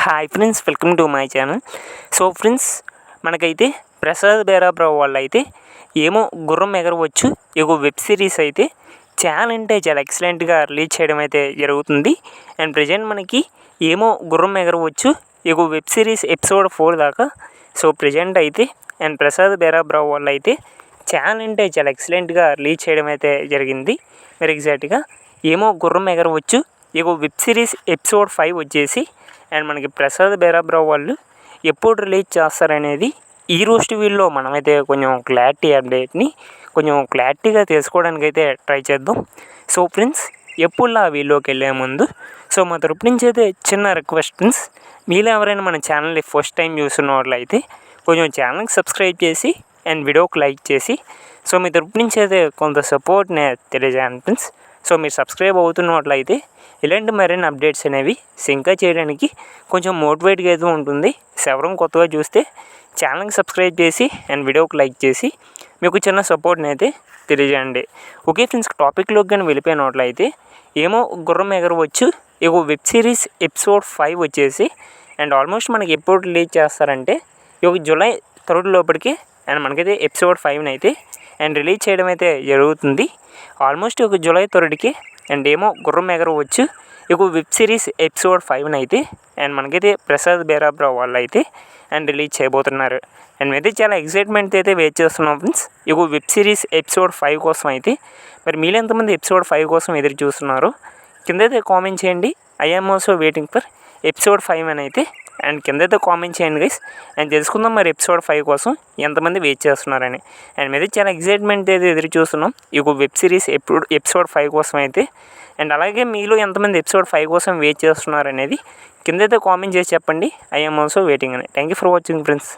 Hi friends, welcome to my channel. So friends, మనకైతే ప్రసాద్ బేరాబ్రావు వాళ్ళు అయితే ఏమో గుర్రం ఎగరవచ్చు ఇగో వెబ్ సిరీస్ అయితే చాలా అంటే చాలా ఎక్సలెంట్గా రిలీజ్ చేయడం అయితే జరుగుతుంది. అండ్ ప్రజెంట్ మనకి ఏమో గుర్రం ఎగరవచ్చు ఇగో వెబ్ సిరీస్ ఎపిసోడ్ 4 దాకా. సో ప్రజెంట్ అయితే అండ్ ప్రసాద్ బేరాబ్రావు వాళ్ళు అయితే చాలా అంటే చాలా ఎక్సలెంట్గా రిలీజ్ చేయడం అయితే జరిగింది. మరి ఎగ్జాక్ట్గా ఏమో గుర్రం ఎగరవచ్చు ఇగో వెబ్ సిరీస్ ఎపిసోడ్ 5 వచ్చేసి అండ్ మనకి ప్రసాద్ బేరాబ్రావు వాళ్ళు ఎప్పుడు రిలీజ్ చేస్తారనేది ఈ రోజు వీడియోలో మనమైతే కొంచెం క్లారిటీగా తెలుసుకోవడానికి అయితే ట్రై చేద్దాం. సో ఫ్రెండ్స్, ఎప్పుడులా వీడియోకి వెళ్ళే ముందు సో మా తరపు నుంచి అయితే చిన్న రిక్వెస్ట్ ఫ్రెండ్స్, మీలో ఎవరైనా మన ఛానల్ని ఫస్ట్ టైం చూస్తున్న వాళ్ళైతే కొంచెం ఛానల్కి సబ్స్క్రైబ్ చేసి అండ్ వీడియోకి లైక్ చేసి సో మీ తరపు నుంచి అయితే కొంత సపోర్ట్ని తెలియజేయండి ఫ్రెండ్స్. సో మీరు సబ్స్క్రైబ్ అవుతున్నట్లయితే ఇలాంటి మరిన్ని అప్డేట్స్ అనేవి ఇంకా చేయడానికి కొంచెం మోటివేట్గా అయితే ఉంటుంది. ఎవరైనా కొత్తగా చూస్తే ఛానల్కి సబ్స్క్రైబ్ చేసి అండ్ వీడియోకి లైక్ చేసి మీకు చిన్న సపోర్ట్ని అయితే తెలియజేయండి. ఓకే ఫ్రెండ్స్, టాపిక్లోకి కానీ వెళ్ళిపోయినట్లయితే ఏమో గుర్రం ఎగరవచ్చు ఇగో వెబ్ సిరీస్ ఎపిసోడ్ 5 వచ్చేసి అండ్ ఆల్మోస్ట్ మనకి ఎప్పుడు రిలీజ్ చేస్తారంటే ఇక జూలై 3 లోపలికి అండ్ మనకైతే ఎపిసోడ్ 5 అయితే అండ్ రిలీజ్ చేయడం అయితే జరుగుతుంది. ఆల్మోస్ట్ ఒక జూలై 3కి అండ్ ఏమో గుర్రం ఎగరవచ్చు ఇక వెబ్ సిరీస్ ఎపిసోడ్ 5 అయితే అండ్ మనకైతే ప్రసాద్ బేరాబ్రావు వాళ్ళు అయితే అండ్ రిలీజ్ చేయబోతున్నారు. అండ్ మేమైతే చాలా ఎక్సైట్మెంట్ అయితే వెయిట్ చేస్తున్నాం ఫ్రెండ్స్ ఇక వెబ్ సిరీస్ ఎపిసోడ్ 5 కోసం అయితే. మరి మీరు ఎంతమంది ఎపిసోడ్ 5 కోసం ఎదురు చూస్తున్నారో కిందైతే కామెంట్ చేయండి. I'm also waiting for episode 5 అని అయితే అండ్ కిందైతే కామెంట్ చేయండి గైస్. అండ్ తెలుసుకుందాం మరి ఎపిసోడ్ 5 కోసం ఎంతమంది వెయిట్ చేస్తున్నారని. అండ్ మీద చాలా ఎక్సైట్మెంట్ అయితే ఎదురు చూస్తున్నాం ఇక వెబ్ సిరీస్ ఎపిసోడ్ 5 కోసం అయితే. అండ్ అలాగే మీలో ఎంతమంది ఎపిసోడ్ 5 కోసం వెయిట్ చేస్తున్నారు అనేది కిందైతే కామెంట్ చేసి చెప్పండి. ఐఎమ్ ఆల్సో వెయిటింగ్ అని. Thank you for watching friends.